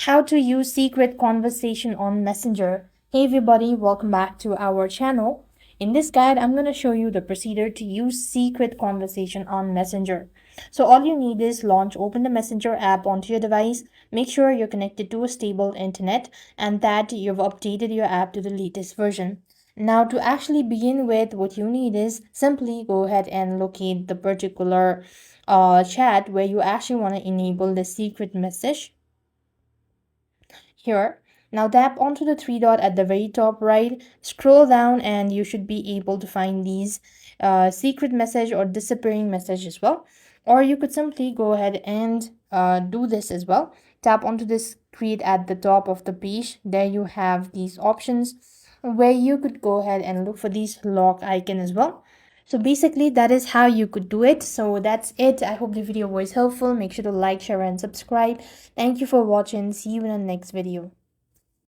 How to use secret conversation on Messenger. Hey everybody, welcome back to our channel. In this guide, I'm going to show you the procedure to use secret conversation on Messenger. So all you need is open the Messenger app onto your device, make sure you're connected to a stable internet and that you've updated your app to the latest version. Now to actually begin with, what you need is simply go ahead and locate the particular chat where you actually want to enable the secret message here. Now tap onto the three dot at the very top right, scroll down and you should be able to find these secret message or disappearing message as well. Or you could simply go ahead and do this as well. Tap onto this create at the top of the page. There you have these options where you could go ahead and look for these lock icon as well. So basically that is how you could do it. So that's it. I hope the video was helpful. Make sure to like, share and subscribe. Thank you for watching. See you in the next video.